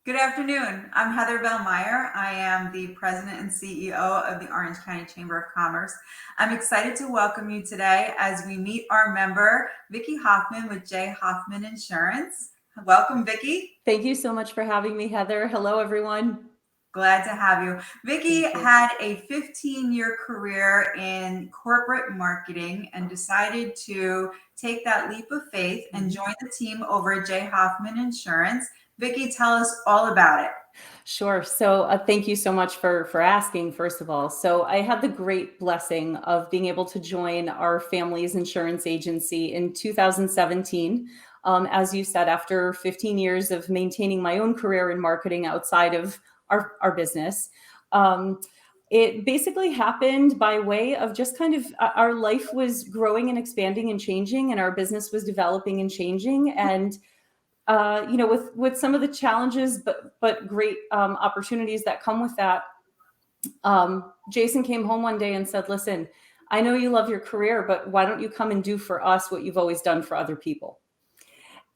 Good afternoon. I'm Heather Bellmeyer. I am the President and CEO of the Orange County Chamber of Commerce. I'm excited to welcome you today as we meet our member, Vicki Hoffman with J. Hoffman Insurance. Welcome, Vicki. Thank you so much for having me, Heather. Hello, everyone. Glad to have you. Vicki Thank you. had a 15-year career in corporate marketing and decided to take that leap of faith and join the team over at J. Hoffman Insurance. Vicki, tell us all about it. Sure. So thank you so much for asking, first of all. So I had the great blessing of being able to join our family's insurance agency in 2017. As you said, after 15 years of maintaining my own career in marketing outside of our business. It basically happened by way of just kind of our life was growing and expanding and changing, and our business was developing and changing. And with some of the challenges, but great opportunities that come with that. Jason came home one day and said, "Listen, I know you love your career, but why don't you come and do for us what you've always done for other people?"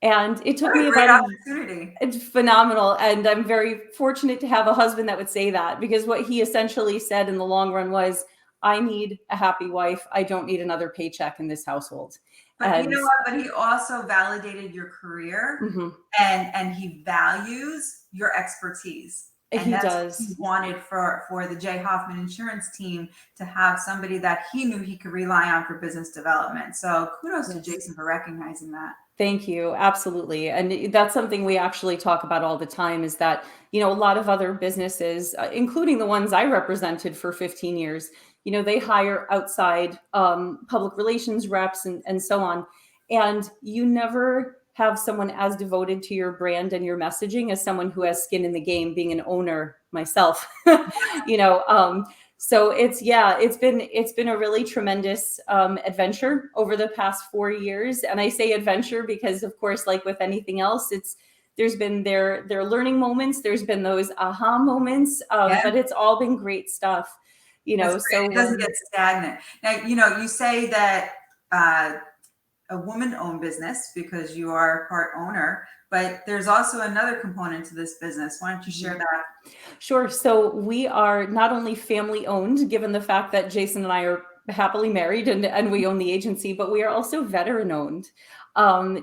And it took What a me great about opportunity. it's phenomenal. And I'm very fortunate to have a husband that would say that, because what he essentially said in the long run was, I need a happy wife. I don't need another paycheck in this household. But you And know what? But he also validated your career mhm, and he values your expertise. And he that's what he does. wanted for the J. Hoffman Insurance team to have somebody that he knew he could rely on for business development. So kudos to Yes. Jason for recognizing that. Thank you. Absolutely. And that's something we actually talk about all the time, is that, a lot of other businesses, including the ones I represented for 15 years, they hire outside public relations reps and so on. And you never have someone as devoted to your brand and your messaging as someone who has skin in the game, being an owner myself. you know, um, so it's been a really tremendous adventure over the past 4 years. And I say adventure because, of course, like with anything else, there's been their learning moments, there's been those aha moments, Yeah, but it's all been great stuff. that's great. It So doesn't get stagnant. Now, you say that a woman-owned business because you are part owner, but there's also another component to this business. Why don't you share that? Sure. So we are not only family owned, given the fact that Jason and I are happily married and we own the agency, but we are also veteran owned.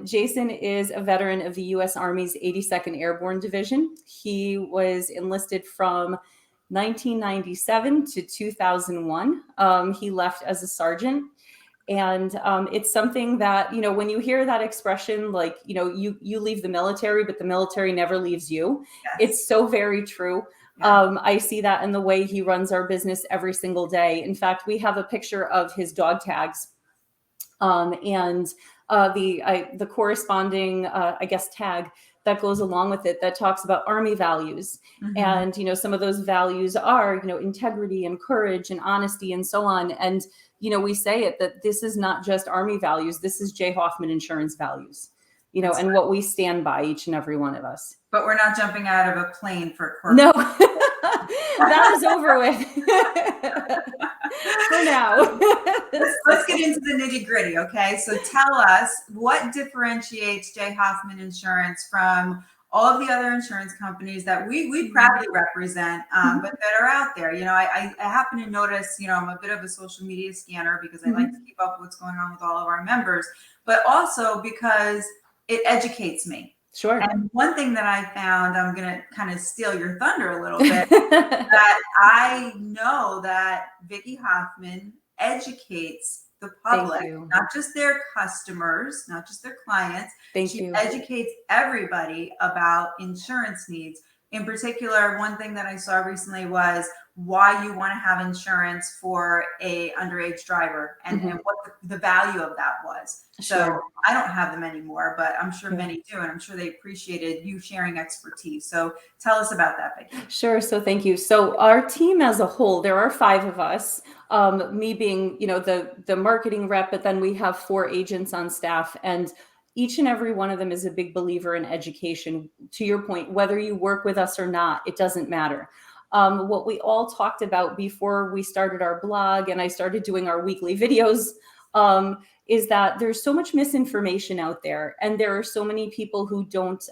Jason is a veteran of the U.S. Army's 82nd Airborne Division. He was enlisted from 1997 to 2001. He left as a sergeant. And it's something that, when you hear that expression, like, you leave the military, but the military never leaves you. Yes. It's so very true. Yeah. I see that in the way he runs our business every single day. In fact, we have a picture of his dog tags, and the corresponding, I guess, tag that goes along with it that talks about Army values. Mhm. And some of those values are integrity and courage and honesty and so on. And we say it that this is not just Army values, this is J. Hoffman Insurance values, That's and right. what we stand by, each and every one of us. But we're not jumping out of a plane for No, corporate. that is over with for now. Let's get into the nitty gritty, okay? So tell us what differentiates J. Hoffman Insurance from all of the other insurance companies that we proudly represent, but that are out there. I happen to notice, I'm a bit of a social media scanner because I like to keep up with what's going on with all of our members, but also because it educates me. Sure. And one thing that I found, I'm going to kind of steal your thunder a little bit, that I know that Vicki Hoffman educates the Thank public, you. not just their customers, not just their clients. Thank She you. educates everybody about insurance needs. In particular, one thing that I saw recently was why you want to have insurance for a underage driver and what the value of that was. So Sure. I don't have them anymore, but I'm sure Yeah. many do, and I'm sure they appreciated you sharing expertise. So tell us about that, Vicki. Sure. So thank you. So our team as a whole, there are 5 of us. Me being, the marketing rep, but then we have 4 agents on staff, and each and every one of them is a big believer in education. To your point, whether you work with us or not, it doesn't matter. What we all talked about before we started our blog and I started doing our weekly videos, is that there's so much misinformation out there, and there are so many people who don't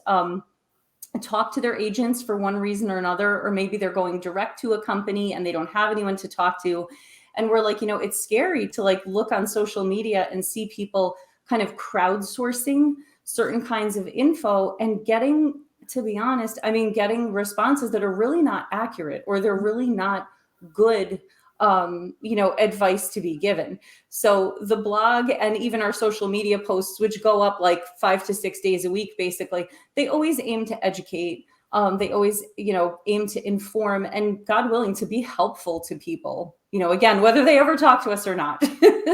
talk to their agents for one reason or another, or maybe they're going direct to a company and they don't have anyone to talk to. And we're like, it's scary to like look on social media and see people kind of crowdsourcing certain kinds of info and getting, to be honest, getting responses that are really not accurate, or they're really not good advice to be given. So the blog and even our social media posts, which go up like 5 to 6 days a week, basically, they always aim to educate. They always, aim to inform, and God willing, to be helpful to people, again, whether they ever talk to us or not.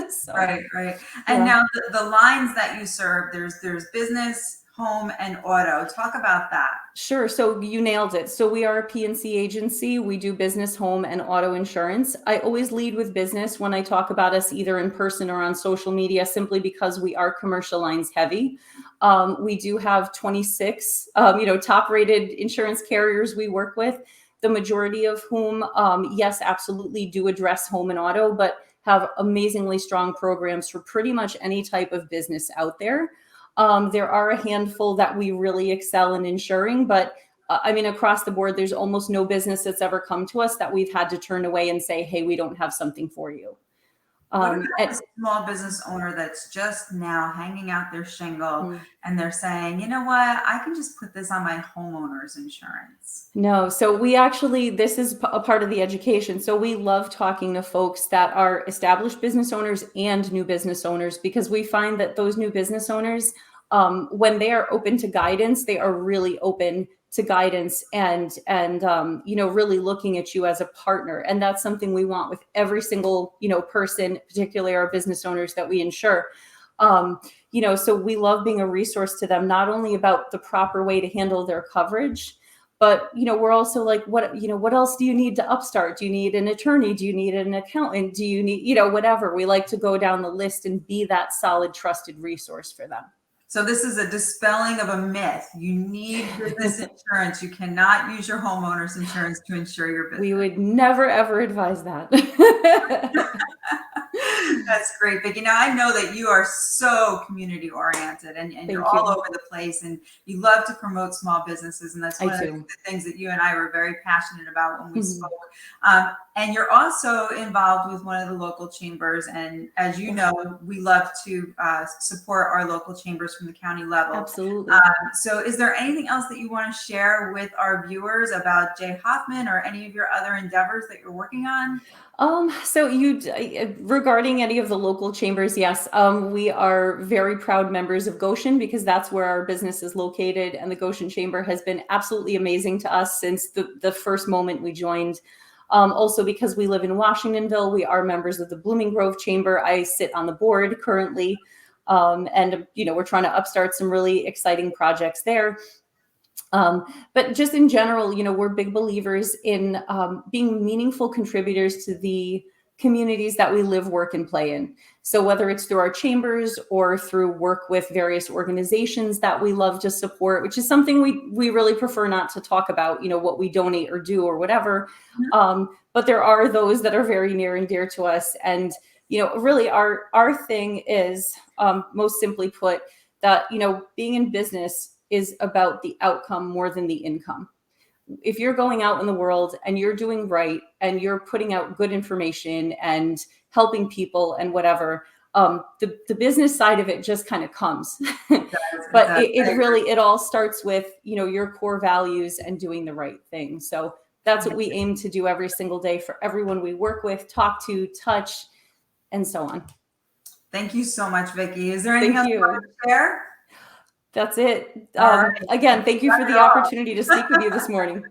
So, right. And now the lines that you serve, there's business, home, and auto. Talk about that. Sure. So you nailed it. So we are a P&C agency. We do business, home, and auto insurance. I always lead with business when I talk about us, either in person or on social media, simply because we are commercial lines heavy. We do have 26, top rated insurance carriers we work with, the majority of whom, yes, absolutely do address home and auto, but have amazingly strong programs for pretty much any type of business out there. There are a handful that we really excel in insuring, but across the board, there's almost no business that's ever come to us that we've had to turn away and say, hey, we don't have something for you. What about a small business owner that's just now hanging out their shingle and they're saying, you know what, I can just put this on my homeowner's insurance? No. So this is a part of the education. So we love talking to folks that are established business owners and new business owners, because we find that those new business owners, when they are open to guidance, they are really open to guidance and really looking at you as a partner. And that's something we want with every single, person, particularly our business owners that we insure. So we love being a resource to them, not only about the proper way to handle their coverage, but, we're also like, what else do you need to upstart? Do you need an attorney? Do you need an accountant? Do you need, whatever? We like to go down the list and be that solid, trusted resource for them. So this is a dispelling of a myth. You need business insurance. You cannot use your homeowner's insurance to insure your business. We would never, ever advise that. That's great, Vicki. Now, I know that you are so community oriented and you're all over the place, and you love to promote small businesses. And that's one of the things that you and I were very passionate about when we spoke. And you're also involved with one of the local chambers. And as you know, we love to support our local chambers from the county level. Absolutely. So is there anything else that you want to share with our viewers about Jay Hoffman or any of your other endeavors that you're working on? So regarding any of the local chambers, yes, we are very proud members of Goshen, because that's where our business is located. And the Goshen Chamber has been absolutely amazing to us since the first moment we joined. Also, because we live in Washingtonville, we are members of the Blooming Grove Chamber. I sit on the board currently. And we're trying to upstart some really exciting projects there. But just in general, we're big believers in being meaningful contributors to the communities that we live, work, and play in. So whether it's through our chambers or through work with various organizations that we love to support, which is something we really prefer not to talk about, what we donate or do or whatever. But there are those that are very near and dear to us. And, really our thing is, most simply put, that, being in business is about the outcome more than the income. If you're going out in the world and you're doing right and you're putting out good information and helping people and whatever, the business side of it just kind of comes. But it all starts with, your core values and doing the right thing. So that's what we aim to do every single day for everyone we work with, talk to, touch, and so on. Thank you so much, Vicki. Is there anything else you want to share? That's it. Again, thank you for the opportunity to speak with you this morning.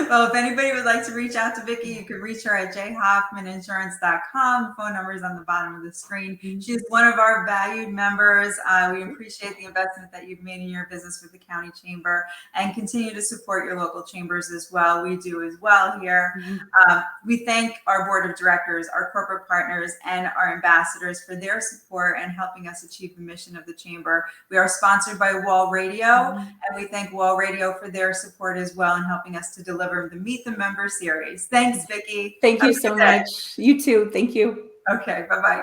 Well, if anybody would like to reach out to Vicki, you can reach her at jhoffmaninsurance.com. Phone number is on the bottom of the screen. She's one of our valued members. We appreciate the investment that you've made in your business with the county chamber, and continue to support your local chambers as well. We do as well here. We thank our board of directors, our corporate partners, and our ambassadors for their support and helping us achieve the mission of the chamber. We are sponsored by Wall Radio, and we thank Wall Radio for their support as well in helping us to deliver the Meet the Member series. Thanks, Vicki. Thank you so much. You too. Thank you. Okay, bye-bye.